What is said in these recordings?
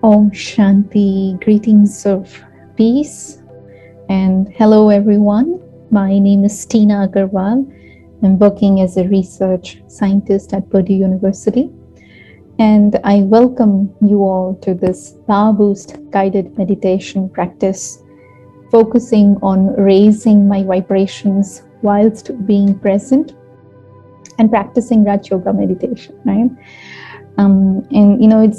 Om Shanti, greetings of peace, and hello everyone. My name is Tina Agarwal. I'm working as a research scientist at Purdue University, and I welcome you all to this Power Boost guided meditation practice, focusing on raising my vibrations whilst being present and practicing Raj Yoga meditation, right?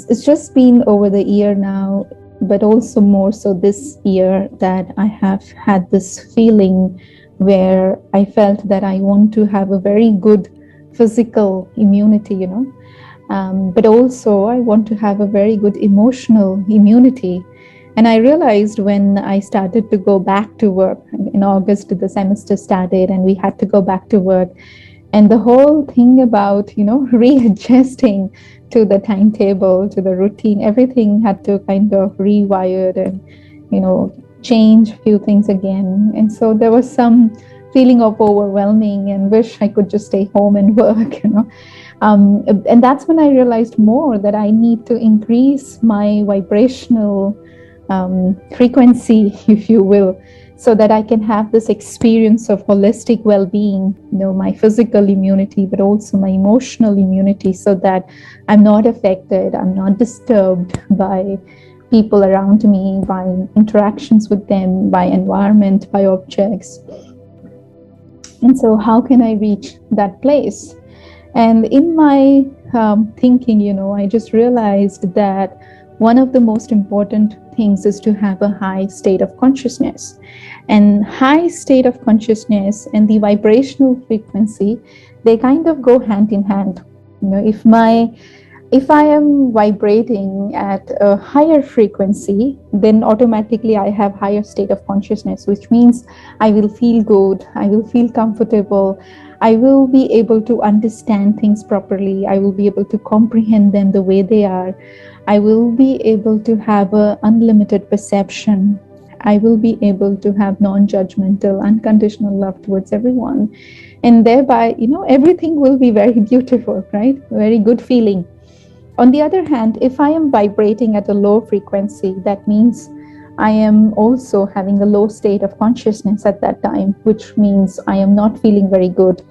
It's just been over the year now, but also more so this year, that I have had this feeling where I felt that I want to have a very good physical immunity, but also I want to have a very good emotional immunity. And I realized when I started to go back to work in August, the semester started and we had to go back to work. And the whole thing about, readjusting to the timetable, to the routine, everything had to kind of rewired and, change a few things again. And so there was some feeling of overwhelming and wish I could just stay home and work, and that's when I realized more that I need to increase my vibrational frequency, if you will, so that I can have this experience of holistic well-being, my physical immunity, but also my emotional immunity, so that I'm not affected, I'm not disturbed by people around me, by interactions with them, by environment, by objects. And so how can I reach that place? And in my thinking, I just realized that one of the most important things is to have a high state of consciousness. And high state of consciousness and the vibrational frequency, they kind of go hand in hand. If I am vibrating at a higher frequency, then automatically I have higher state of consciousness, which means I will feel good, I will feel comfortable, I will be able to understand things properly, I will be able to comprehend them the way they are, I will be able to have an unlimited perception, I will be able to have non-judgmental, unconditional love towards everyone. And thereby, everything will be very beautiful, right? Very good feeling. On the other hand, if I am vibrating at a low frequency, that means I am also having a low state of consciousness at that time, which means I am not feeling very good,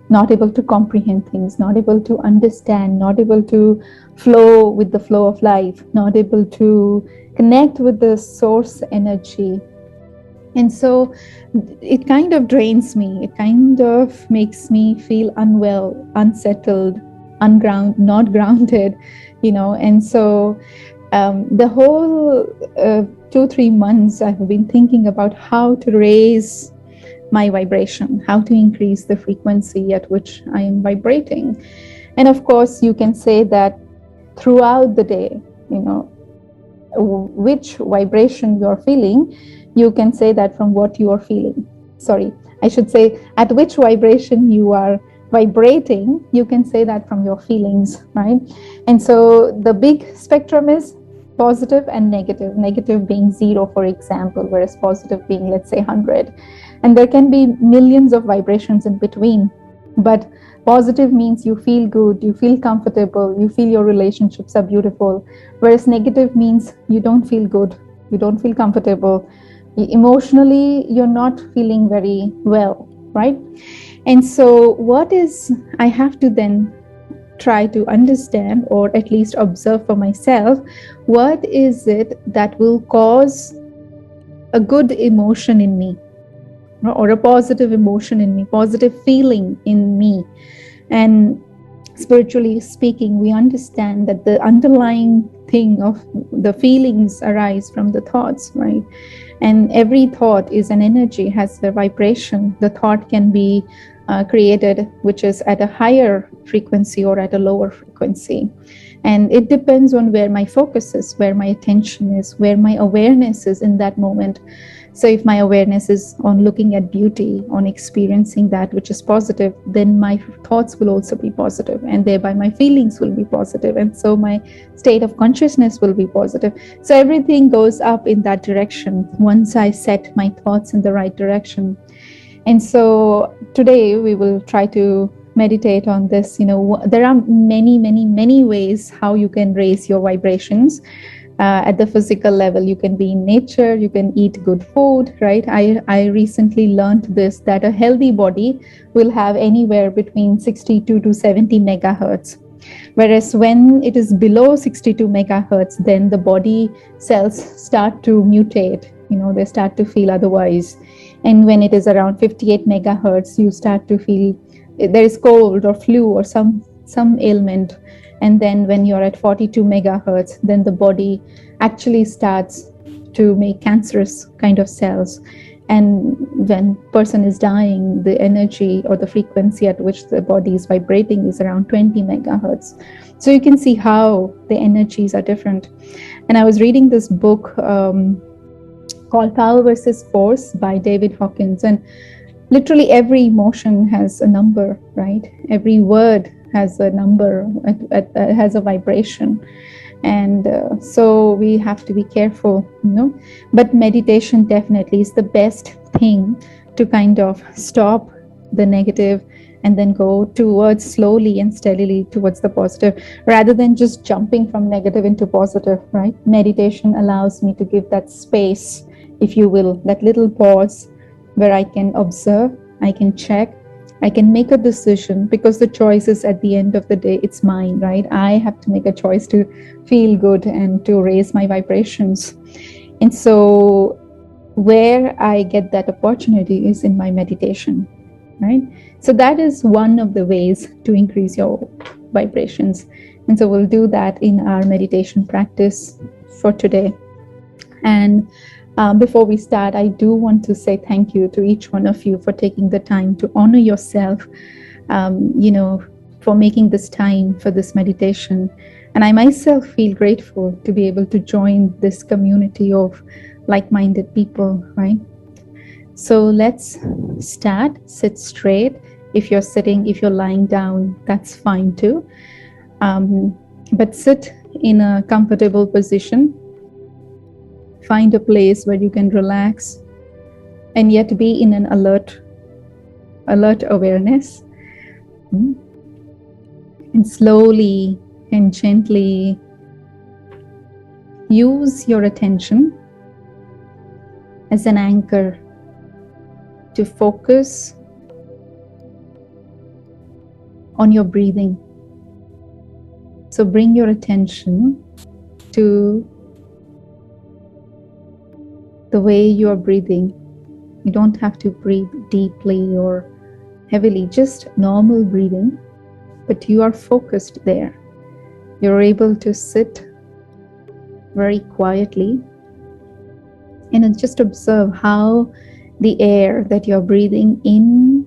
not able to comprehend things, not able to understand, not able to flow with the flow of life, not able to connect with the source energy. And so it kind of drains me. It kind of makes me feel unwell, unsettled, not grounded, and so the whole 2-3 months I've been thinking about how to raise my vibration, how to increase the frequency at which I am vibrating. And of course you can say that throughout the day, which vibration you're feeling, you can say that from what you are feeling. Sorry, I should say at which vibration you are vibrating, you can say that from your feelings, right? And so the big spectrum is positive and negative, negative being 0, for example, whereas positive being, let's say, 100. And there can be millions of vibrations in between, but positive means you feel good, you feel comfortable, you feel your relationships are beautiful, whereas negative means you don't feel good, you don't feel comfortable, emotionally you're not feeling very well, right? And so I have to then try to understand, or at least observe for myself, what is it that will cause a good emotion in me, or a positive emotion in me, positive feeling in me. And spiritually speaking, we understand that the underlying thing of the feelings arise from the thoughts, right? And every thought is an energy, has a vibration. The thought can be created which is at a higher frequency or at a lower frequency. And it depends on where my focus is, where my attention is, where my awareness is in that moment. So if my awareness is on looking at beauty, on experiencing that which is positive, then my thoughts will also be positive, and thereby my feelings will be positive, and so my state of consciousness will be positive. So everything goes up in that direction once I set my thoughts in the right direction. And so today we will try to meditate on this. There are many ways how you can raise your vibrations. at the physical level. You can be in nature, you can eat good food, right? I recently learned this, that a healthy body will have anywhere between 62 to 70 megahertz. Whereas when it is below 62 megahertz, then the body cells start to mutate, they start to feel otherwise. And when it is around 58 megahertz, you start to feel there is cold or flu or some ailment. And then when you're at 42 megahertz, then the body actually starts to make cancerous kind of cells. And when person is dying, the energy or the frequency at which the body is vibrating is around 20 megahertz. So you can see how the energies are different. And I was reading this book called Power versus Force by David Hawkins, and literally every emotion has a number, right? Every word has a number, has a vibration. And so we have to be careful, but meditation definitely is the best thing to kind of stop the negative and then go towards slowly and steadily towards the positive, rather than just jumping from negative into positive, right? Meditation allows me to give that space, if you will, that little pause where I can observe, I can check, I can make a decision, because the choice is, at the end of the day, it's mine, right? I have to make a choice to feel good and to raise my vibrations. And so where I get that opportunity is in my meditation, right? So that is one of the ways to increase your vibrations. And so we'll do that in our meditation practice for today. And before we start, I do want to say thank you to each one of you for taking the time to honor yourself, for making this time for this meditation. And I myself feel grateful to be able to join this community of like-minded people, right? So let's start. Sit straight. If you're sitting, if you're lying down, that's fine too. But sit in a comfortable position. Find a place where you can relax and yet be in an alert awareness. And slowly and gently use your attention as an anchor to focus on your breathing. So bring your attention to the way you are breathing. You don't have to breathe deeply or heavily, just normal breathing, but you are focused there. You're able to sit very quietly and just observe how the air that you're breathing in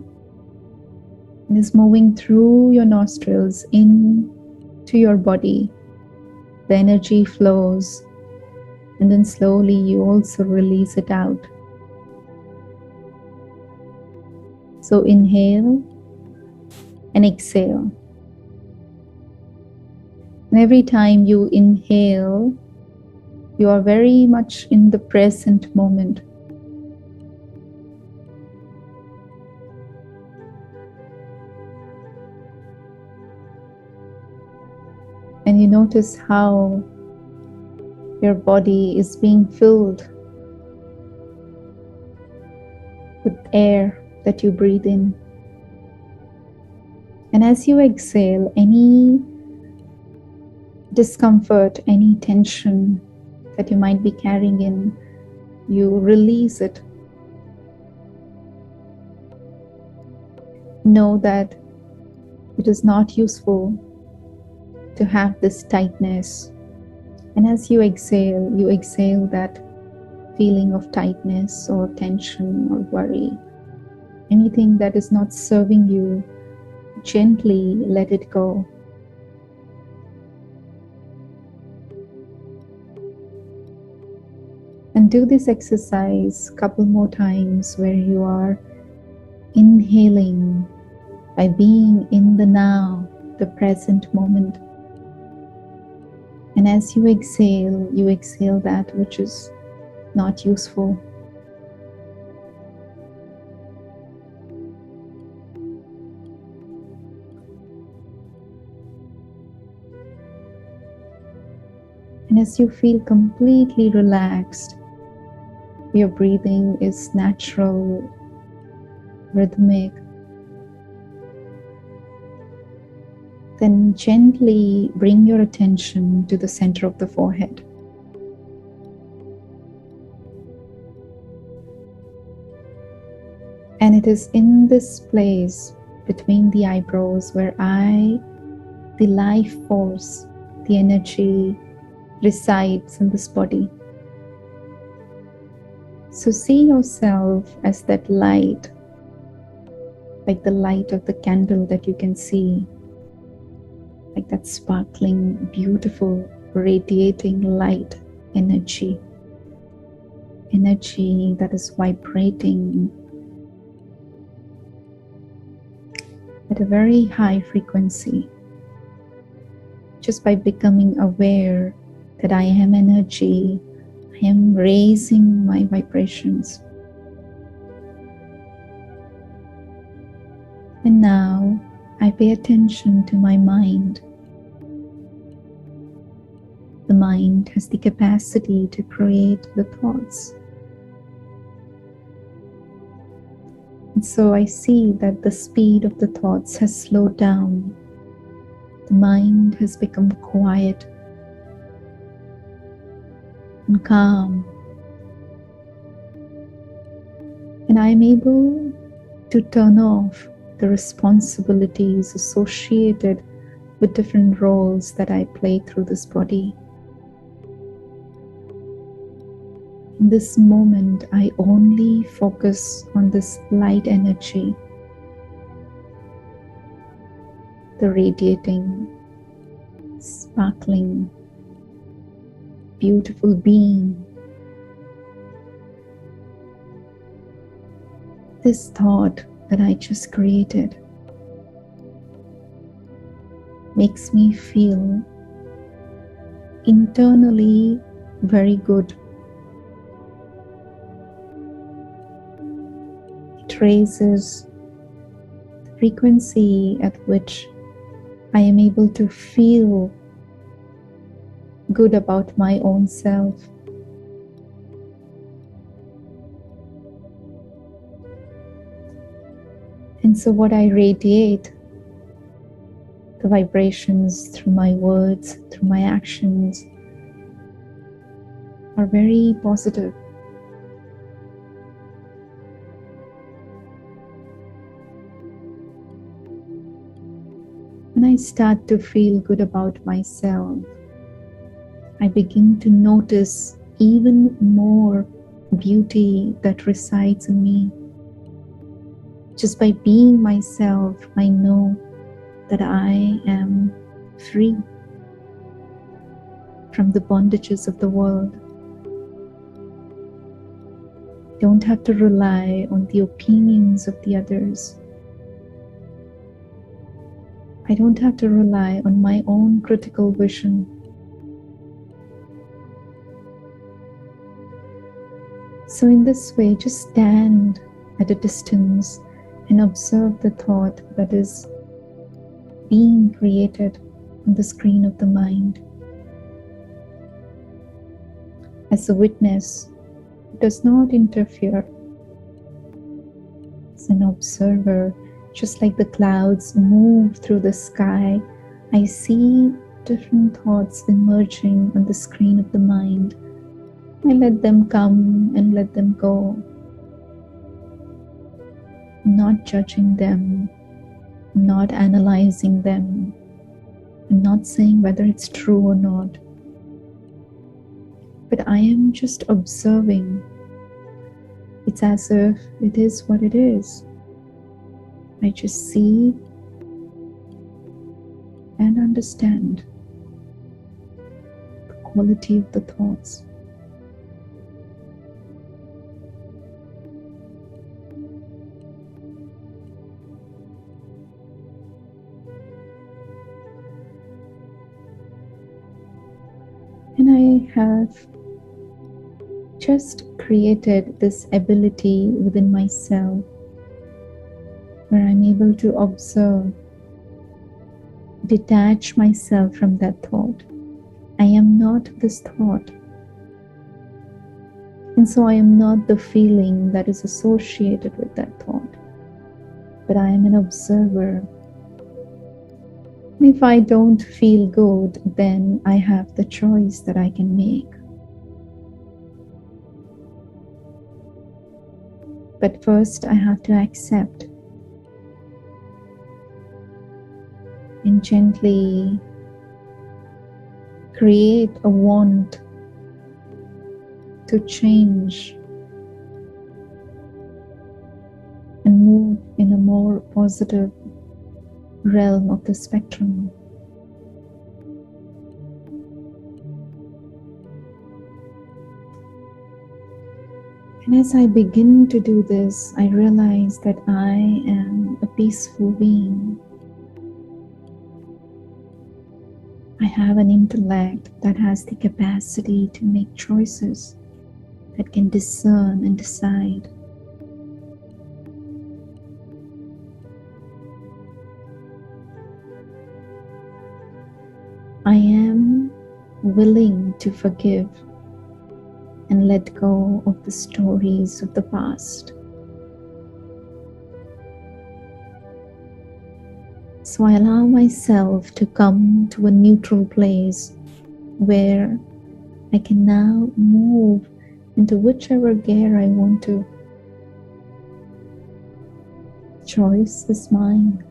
is moving through your nostrils into your body. The energy flows, and then slowly you also release it out. So inhale and exhale. And every time you inhale, you are very much in the present moment. And you notice how your body is being filled with air that you breathe in. And as you exhale, any discomfort, any tension that you might be carrying in, you release it. Know that it is not useful to have this tightness. And as you exhale that feeling of tightness or tension or worry. Anything that is not serving you, gently let it go. And do this exercise a couple more times where you are inhaling by being in the now, the present moment. And as you exhale that which is not useful. And as you feel completely relaxed, your breathing is natural, rhythmic, then gently bring your attention to the center of the forehead. And it is in this place between the eyebrows where the life force, the energy resides in this body. So see yourself as that light, like the light of the candle that you can see, like that sparkling, beautiful, radiating light energy that is vibrating at a very high frequency. Just by becoming aware that I am energy, I am raising my vibrations. And now I pay attention to my mind. The mind has the capacity to create the thoughts. And so I see that the speed of the thoughts has slowed down. The mind has become quiet and calm. And I am able to turn off the responsibilities associated with different roles that I play through this body. In this moment, I only focus on this light energy, the radiating, sparkling, beautiful being. This thought that I just created makes me feel internally very good. It raises the frequency at which I am able to feel good about my own self. And so what I radiate, the vibrations through my words, through my actions, are very positive. When I start to feel good about myself, I begin to notice even more beauty that resides in me. Just by being myself, I know that I am free from the bondages of the world. I don't have to rely on the opinions of the others. I don't have to rely on my own critical vision. So in this way, just stand at a distance and observe the thought that is being created on the screen of the mind. As a witness, it does not interfere. As an observer, just like the clouds move through the sky, I see different thoughts emerging on the screen of the mind. I let them come and let them go, not judging them, not analyzing them, and not saying whether it's true or not. But I am just observing. It's as if it is what it is. I just see and understand the quality of the thoughts. And I have just created this ability within myself where I'm able to observe, detach myself from that thought. I am not this thought. And so I am not the feeling that is associated with that thought, but I am an observer. And if I don't feel good, then I have the choice that I can make. But first, I have to accept and gently create a want to change and move in a more positive realm of the spectrum. And as I begin to do this, I realize that I am a peaceful being. I have an intellect that has the capacity to make choices, that can discern and decide. I am willing to forgive and let go of the stories of the past. So I allow myself to come to a neutral place where I can now move into whichever gear I want to. Choice is mine.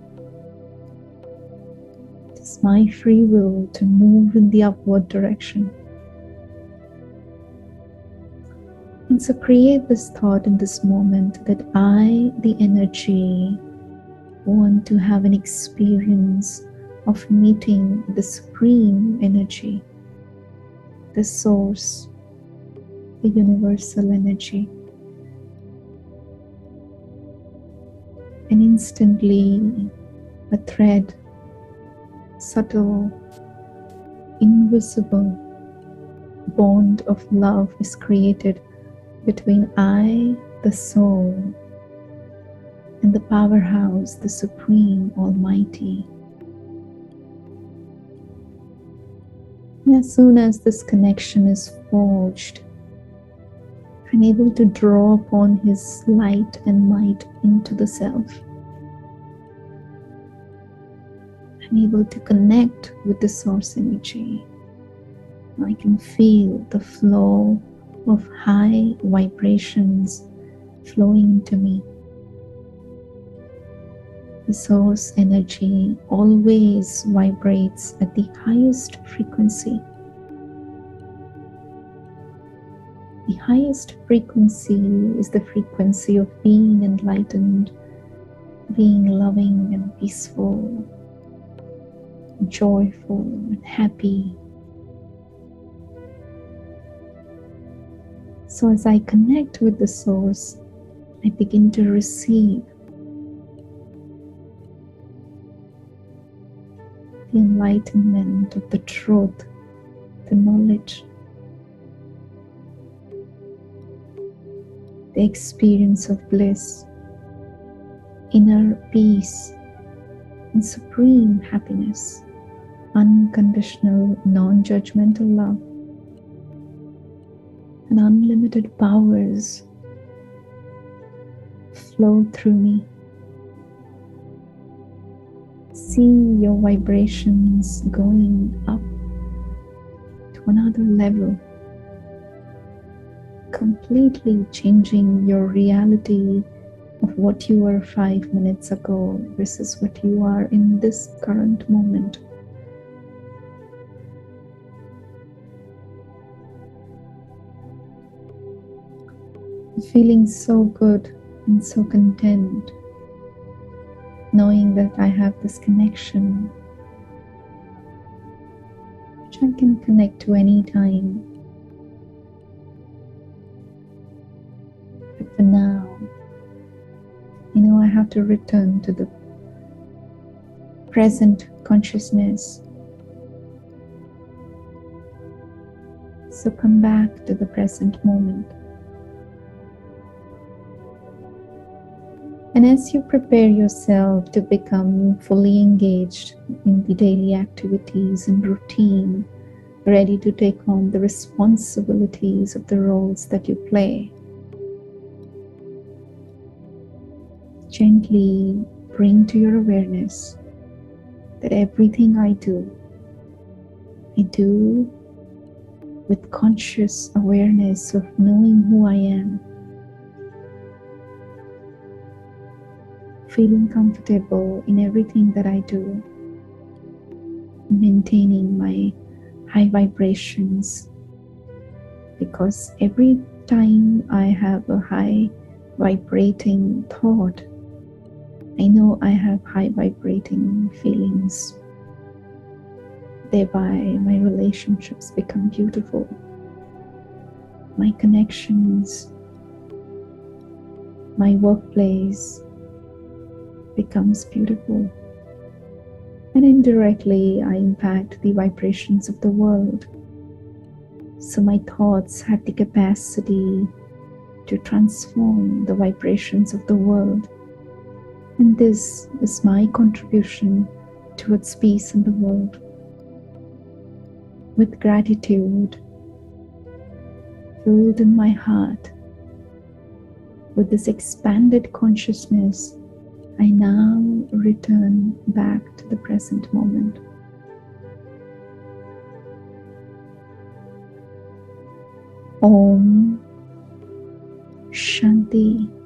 It is my free will to move in the upward direction. And so create this thought in this moment that I, the energy, want to have an experience of meeting the supreme energy, the source, the universal energy. And instantly a thread, subtle, invisible bond of love is created between I, the soul, and the powerhouse, the Supreme Almighty. And as soon as this connection is forged, I'm able to draw upon His light and might into the self. I'm able to connect with the source energy. I can feel the flow of high vibrations flowing into me. The source energy always vibrates at the highest frequency. The highest frequency is the frequency of being enlightened, being loving and peaceful, joyful and happy. So as I connect with the source, I begin to receive the enlightenment of the truth, the knowledge, the experience of bliss, inner peace, and supreme happiness, unconditional, non-judgmental love, and unlimited powers flow through me. See your vibrations going up to another level, completely changing your reality of what you were 5 minutes ago versus what you are in this current moment. Feeling so good and so content, knowing that I have this connection, which I can connect to any time. But for now, I have to return to the present consciousness. So come back to the present moment. And as you prepare yourself to become fully engaged in the daily activities and routine ready to take on the responsibilities of the roles that you play. Gently bring to your awareness that everything I do with conscious awareness of knowing who I am, feeling comfortable in everything that I do, maintaining my high vibrations, because every time I have a high vibrating thought, I know I have high vibrating feelings. Thereby, my relationships become beautiful. My connections, my workplace becomes beautiful. And indirectly, I impact the vibrations of the world. So my thoughts have the capacity to transform the vibrations of the world. And this is my contribution towards peace in the world. With gratitude filled in my heart, with this expanded consciousness, I now return back to the present moment. Om Shanti.